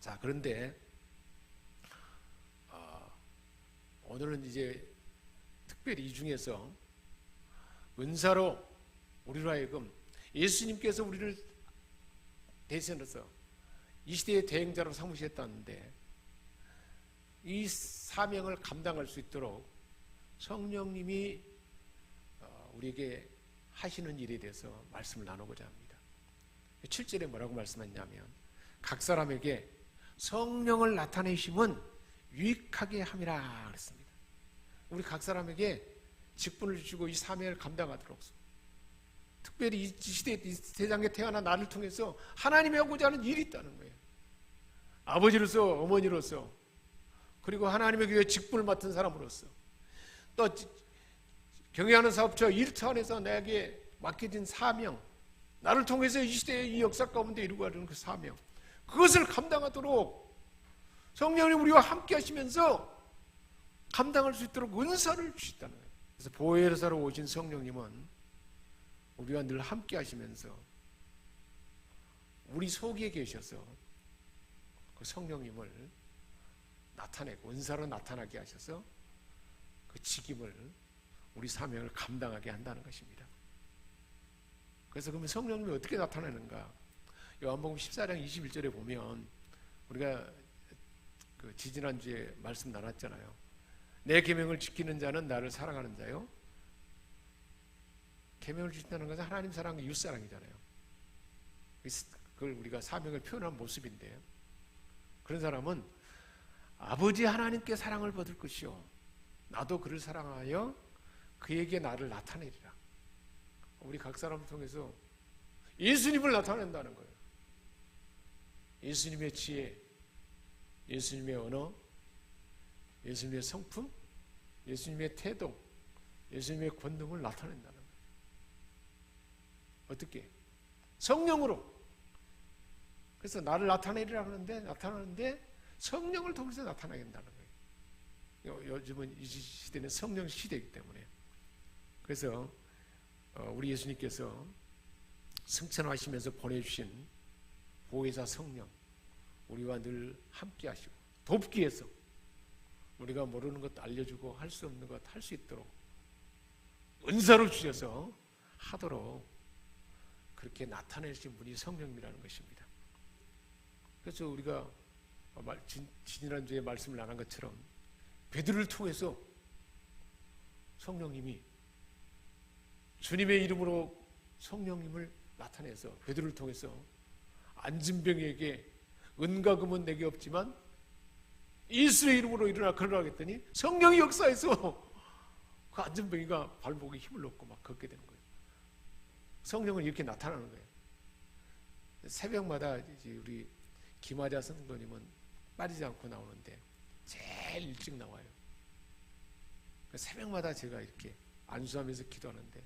자, 그런데 오늘은 이제 특별히 이 중에서 은사로 우리로 하여금 예수님께서 우리를 대신해서 이 시대의 대행자로 삼으셨다는데 이 사명을 감당할 수 있도록 성령님이 우리에게 하시는 일에 대해서 말씀을 나누고자 합니다. 7절에 뭐라고 말씀했냐면 각 사람에게 성령을 나타내심은 유익하게 함이라 그랬습니다. 우리 각 사람에게 직분을 주시고 이 사명을 감당하도록, 특별히 이 시대, 이 세상에 태어난 나를 통해서 하나님이 하고자 하는 일이 있다는 거예요. 아버지로서, 어머니로서, 그리고 하나님의 교회 직분을 맡은 사람으로서, 또 경영하는 사업자 일터 안에서 내게 맡겨진 사명, 나를 통해서 이 시대의 이 역사 가운데 이루고 가는 그 사명, 그것을 감당하도록 성령님 우리와 함께 하시면서 감당할 수 있도록 은사를 주셨다는 거예요. 그래서 보혜사로 오신 성령님은 우리와 늘 함께 하시면서 우리 속에 계셔서 그 성령님을 나타내고 은사로 나타나게 하셔서 그 직임을, 우리 사명을 감당하게 한다는 것입니다. 그래서 그러면 성령님이 어떻게 나타나는가? 요한복음 14장 21절에 보면 우리가 그 지지난주에 말씀 나눴잖아요. 내 계명을 지키는 자는 나를 사랑하는 자요. 계명을 지킨다는 것은 하나님 사랑과 이웃 사랑이잖아요. 그걸 우리가 사명을 표현한 모습인데, 그런 사람은 아버지 하나님께 사랑을 받을 것이요 나도 그를 사랑하여 그에게 나를 나타내리라. 우리 각 사람을 통해서 예수님을 나타낸다는 거예요. 예수님의 지혜, 예수님의 언어, 예수님의 성품, 예수님의 태도, 예수님의 권능을 나타낸다는 거예요. 어떻게? 성령으로. 그래서 나를 나타내리라 하는데, 나타나는데 성령을 통해서 나타나게 된다는 거예요. 요즘은 이 시대는 성령 시대이기 때문에. 그래서 우리 예수님께서 승천하시면서 보내주신 보혜사 성령, 우리와 늘 함께 하시고 돕기 위해서 우리가 모르는 것 알려주고 할 수 없는 것 할 수 있도록 은사로 주셔서 하도록 그렇게 나타내신 분이 성령님이라는 것입니다. 그래서 우리가 지난주에 말씀을 나눈 것처럼 베드로를 통해서 성령님이 주님의 이름으로 성령님을 나타내서 베드로를 통해서 안진병에게 은과 금은 내게 없지만 예수의 이름으로 일어나 걸으라 했더니 성령이 역사해서 그 안진병이가 발목에 힘을 넣고 막 걷게 되는 거예요. 성령은 이렇게 나타나는 거예요. 새벽마다 이제 우리 김하자 성도님은 빠지지 않고 나오는데 제일 일찍 나와요. 새벽마다 제가 이렇게 안수하면서 기도하는데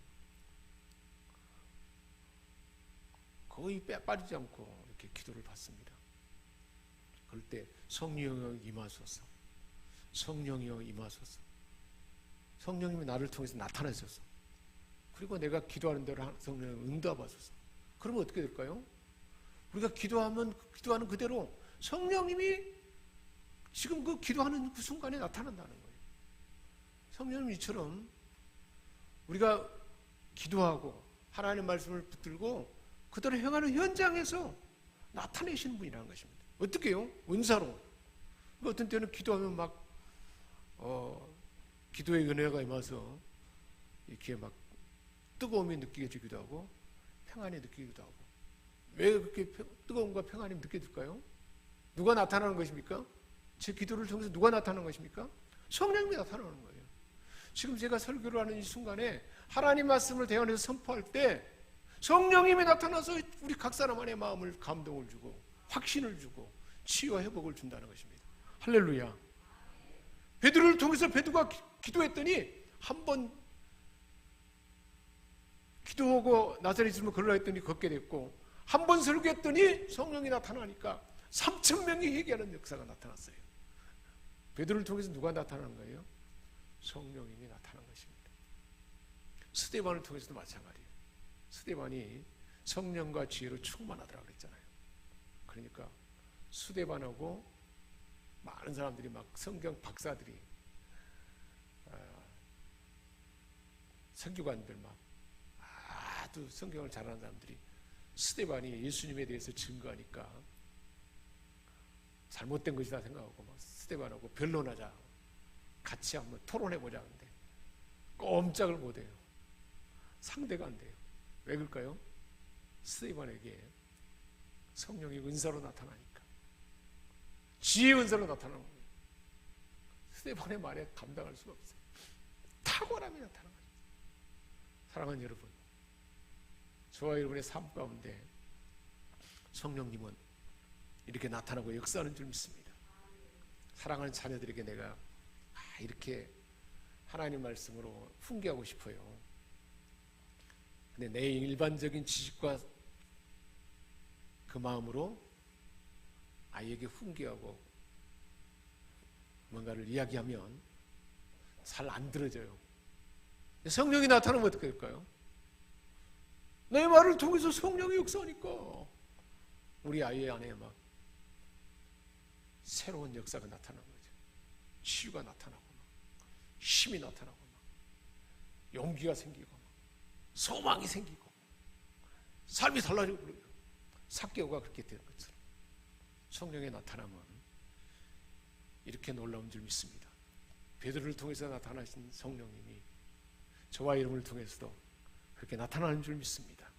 거의 빠지지 않고 이렇게 기도를 받습니다. 그럴 때 성령이여 임하소서, 성령이여 임하소서, 성령님이 나를 통해서 나타나셔서, 그리고 내가 기도하는 대로 성령을 응답하소서. 그러면 어떻게 될까요? 우리가 기도하는 그대로 성령님이 지금 그 기도하는 그 순간에 나타난다는 거예요. 성령님 이처럼 우리가 기도하고 하나님의 말씀을 붙들고 그대로 행하는 현장에서 나타내시는 분이라는 것입니다. 어떻게 해요? 은사로. 어떤 때는 기도하면 막 기도의 은혜가 임해서 이렇게 막 뜨거움이 느껴지기도 하고 평안이 느끼기도 하고. 왜 그렇게 뜨거움과 평안이 느껴질까요? 누가 나타나는 것입니까? 제 기도를 통해서 누가 나타나는 것입니까? 성령님이 나타나는 거예요. 지금 제가 설교를 하는 이 순간에 하나님 말씀을 대원해서 선포할 때 성령님이 나타나서 우리 각 사람 안에 마음을 감동을 주고 확신을 주고 치유와 회복을 준다는 것입니다. 할렐루야. 베드로를 통해서 베드로가 기도했더니 한 번 기도하고 나사렛 있으면 걸으라 했더니 걷게 됐고, 한 번 설교했더니 성령이 나타나니까 3,000명이 회개하는 역사가 나타났어요. 베드로를 통해서 누가 나타나는 거예요? 성령님이 나타난 것입니다. 스데반을 통해서도 마찬가지예요. 스데반이 성령과 지혜로 충만하더라고 그랬잖아요. 그러니까 수데반하고 많은 사람들이 막 성경 박사들이 선교관들 막 아주 성경을 잘하는 사람들이 스데반이 예수님에 대해서 증거하니까 잘못된 것이다 생각하고 막 스데반하고 변론하자, 같이 한번 토론해보자 하는데 꼼짝을 못해요. 상대가 안 돼요. 왜 그럴까요? 스데반에게 성령이 은사로 나타나니까, 지혜의 은사로 나타나는 거예요. 스데반의 말에 감당할 수가 없어요. 탁월함이 나타나는 거죠. 사랑하는 여러분, 저와 여러분의 삶 가운데 성령님은 이렇게 나타나고 역사하는 줄 믿습니다. 사랑하는 자녀들에게 내가 이렇게 하나님 말씀으로 훈계하고 싶어요. 근데 내 일반적인 지식과 그 마음으로 아이에게 훈계하고 뭔가를 이야기하면 잘 안 들어져요. 성령이 나타나면 어떻게 될까요? 내 말을 통해서 성령이 역사하니까 우리 아이 안에 막 새로운 역사가 나타나는 거죠. 치유가 나타나고 막 힘이 나타나고 막 용기가 생기고 막 소망이 생기고 삶이 달라지고 그래요. 삭개오가 그렇게 되는 것처럼 성령의 나타남은 이렇게 놀라운 줄 믿습니다. 베드로를 통해서 나타나신 성령님이 저와 여러분을 통해서도 그렇게 나타나는 줄 믿습니다.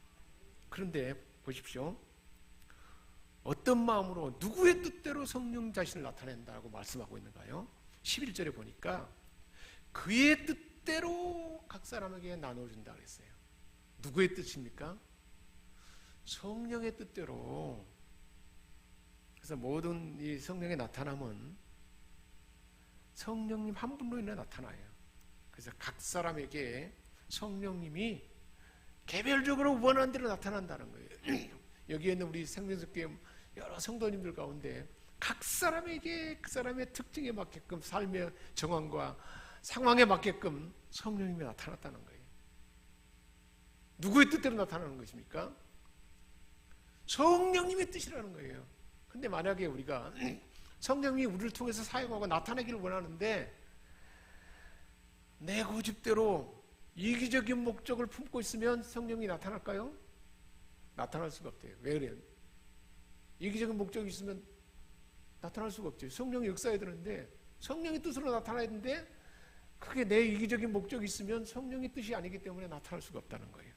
그런데 보십시오. 어떤 마음으로 누구의 뜻대로 성령 자신을 나타낸다고 말씀하고 있는가요? 11절에 보니까 그의 뜻대로 각 사람에게 나눠준다 그랬어요. 누구의 뜻입니까? 성령의 뜻대로. 그래서 모든 이 성령의 나타남은 성령님 한 분로 인해 나타나요. 그래서 각 사람에게 성령님이 개별적으로 원하는 대로 나타난다는 거예요. 여기에 있는 우리 생명석교회 여러 성도님들 가운데 각 사람에게 그 사람의 특징에 맞게끔 삶의 정황과 상황에 맞게끔 성령님이 나타났다는 거예요. 누구의 뜻대로 나타나는 것입니까? 성령님의 뜻이라는 거예요. 근데 만약에 우리가 성령님이 우리를 통해서 사용하고 나타내기를 원하는데 내 고집대로 이기적인 목적을 품고 있으면 성령이 나타날까요? 나타날 수가 없대요. 왜 그래요? 이기적인 목적이 있으면 나타날 수가 없죠. 성령이 역사해야 되는데 성령의 뜻으로 나타나야 되는데 그게 내 이기적인 목적이 있으면 성령의 뜻이 아니기 때문에 나타날 수가 없다는 거예요.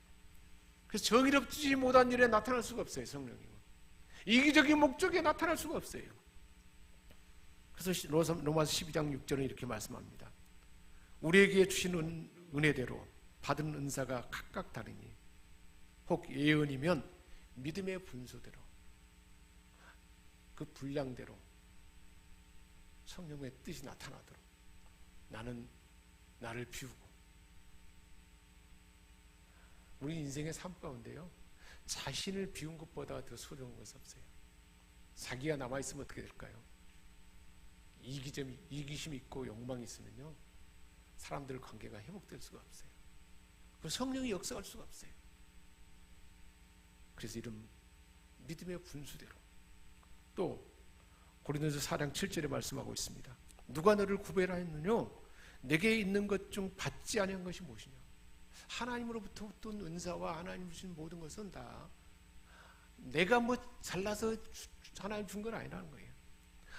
그래서 정의롭지 못한 일에 나타날 수가 없어요. 성령님은 이기적인 목적에 나타날 수가 없어요. 그래서 로마서 12장 6절은 이렇게 말씀합니다. 우리에게 주신 은혜대로 받은 은사가 각각 다르니 혹 예언이면 믿음의 분수대로 그 분량대로 성령의 뜻이 나타나도록 나는 나를 비우고. 우리 인생의 삶 가운데요, 자신을 비운 것보다 더 소중한 것은 없어요. 자기가 남아있으면 어떻게 될까요? 이기심이 있고 욕망이 있으면요, 사람들 관계가 회복될 수가 없어요. 그 성령이 역사할 수가 없어요. 그래서 이런 믿음의 분수대로. 또 고린도서 4장 7절에 말씀하고 있습니다. 누가 너를 구별하였느냐? 내게 있는 것 중 받지 아니한 것이 무엇이냐? 하나님으로부터 어떤 은사와 하나님 주신 모든 것은 다 내가 뭐 잘나서 하나님 준 건 아니라는 거예요.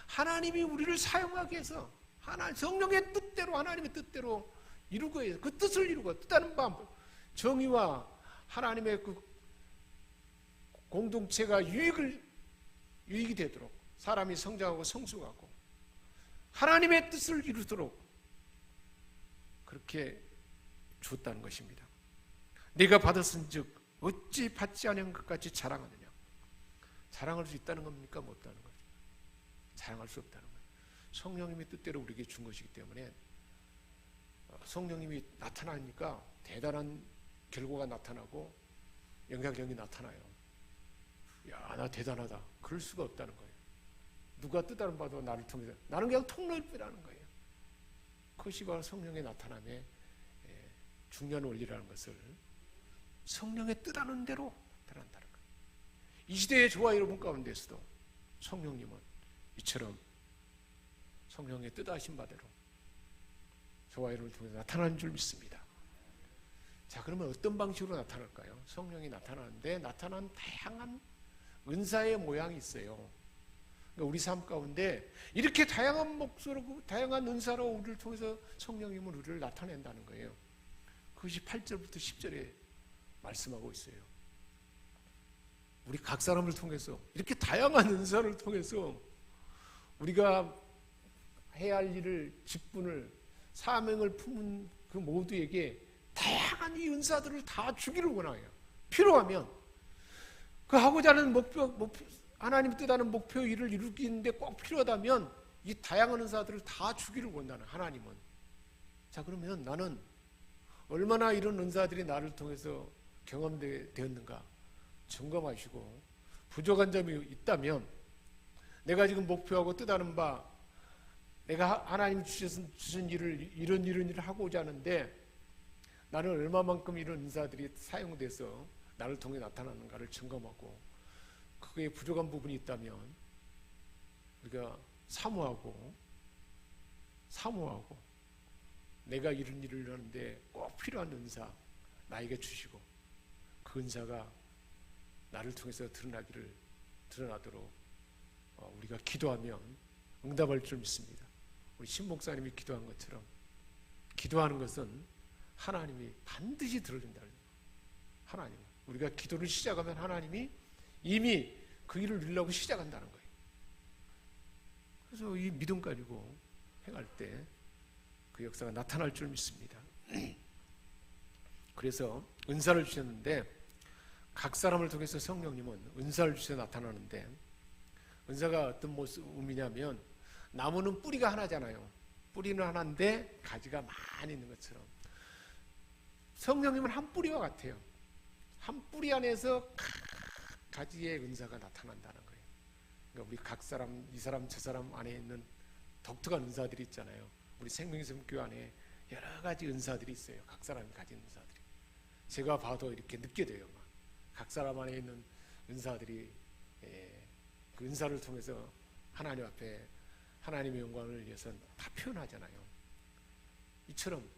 하나님이 우리를 사용하기 위해서 성령의 뜻대로, 하나님의 뜻대로 이루고 해서 그 뜻을 이루고, 뜻하는 바 정의와 하나님의 그 공동체가 유익이 되도록 사람이 성장하고 성숙하고 하나님의 뜻을 이루도록 그렇게 줬다는 것입니다. 네가 받았은즉 어찌 받지 않은 것까지 자랑하느냐? 자랑할 수 있다는 겁니까? 못다는 거죠. 자랑할 수 없다는 거예요. 성령님의 뜻대로 우리에게 준 것이기 때문에 성령님이 나타나니까 대단한 결과가 나타나고 영향력이 나타나요. 야, 나 대단하다. 그럴 수가 없다는 거예요. 누가 뜻하는 바도 나를 통해서 나는 그냥 통로일 뿐이라는 거예요. 그것이 바로 성령의 나타남의 중요한 원리라는 것을 성령의 뜻하는 대로 나타난다는 거예요. 이 시대의 저와 여러분 가운데서도 성령님은 이처럼 성령의 뜻하신 바대로 저와 여러분을 통해서 나타나는 줄 믿습니다. 자, 그러면 어떤 방식으로 나타날까요? 성령이 나타나는데 나타난 다양한 은사의 모양이 있어요. 그러니까 우리 삶 가운데 이렇게 다양한 목소리로 다양한 은사로 우리를 통해서 성령님은 우리를 나타낸다는 거예요. 그것이 8절부터 10절에 말씀하고 있어요. 우리 각 사람을 통해서 이렇게 다양한 은사를 통해서 우리가 해야 할 일을, 직분을, 사명을 품은 그 모두에게 다양한 이 은사들을 다 주기를 원해요. 필요하면 그 하고자 하는 목표, 하나님 뜻하는 목표 일을 이루기는데 꼭 필요하다면 이 다양한 은사들을 다 주기를 원하는 하나님은. 자, 그러면 나는 얼마나 이런 은사들이 나를 통해서 경험되었는가 점검하시고, 부족한 점이 있다면 내가 지금 목표하고 뜻하는 바, 내가 하나님 주신 일을 이런 일을 하고자 하는데 나는 얼마만큼 이런 은사들이 사용돼서 나를 통해 나타나는가를 점검하고, 그게 부족한 부분이 있다면 우리가 사모하고 내가 이런 일을 하는데 꼭 필요한 은사 나에게 주시고, 그 은사가 나를 통해서 드러나도록 우리가 기도하면 응답할 줄 믿습니다. 우리 신 목사님이 기도한 것처럼 기도하는 것은 하나님이 반드시 들어준다. 하나님, 우리가 기도를 시작하면 하나님이 이미 그 일을 이루려고 시작한다는 거예요. 그래서 이 믿음 가지고 행할 때 그 역사가 나타날 줄 믿습니다. 그래서 은사를 주셨는데, 각 사람을 통해서 성령님은 은사를 주셔서 나타나는데, 은사가 어떤 의미냐면, 나무는 뿌리가 하나잖아요. 뿌리는 하나인데 가지가 많이 있는 것처럼 성령님은 한 뿌리와 같아요. 한 뿌리 안에서 가지의 은사가 나타난다는 거예요. 그러니까 우리 각 사람, 이 사람 저 사람 안에 있는 독특한 은사들이 있잖아요. 우리 생명샘교회 안에 여러 가지 은사들이 있어요. 각 사람이 가진 은사들이. 제가 봐도 이렇게 느껴져요. 각 사람 안에 있는 은사들이 그 은사를 통해서 하나님 앞에 하나님의 영광을 위해서 다 표현하잖아요. 이처럼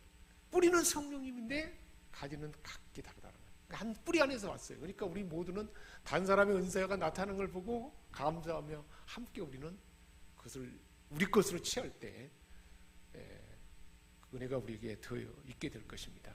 뿌리는 성령님인데 가지는 각기 다르다는 거예요. 한 뿌리 안에서 왔어요. 그러니까 우리 모두는 다른 사람의 은사가 나타나는 걸 보고 감사하며 함께 우리는 그것을 우리 것으로 취할 때 그 은혜가 우리에게 더 있게 될 것입니다.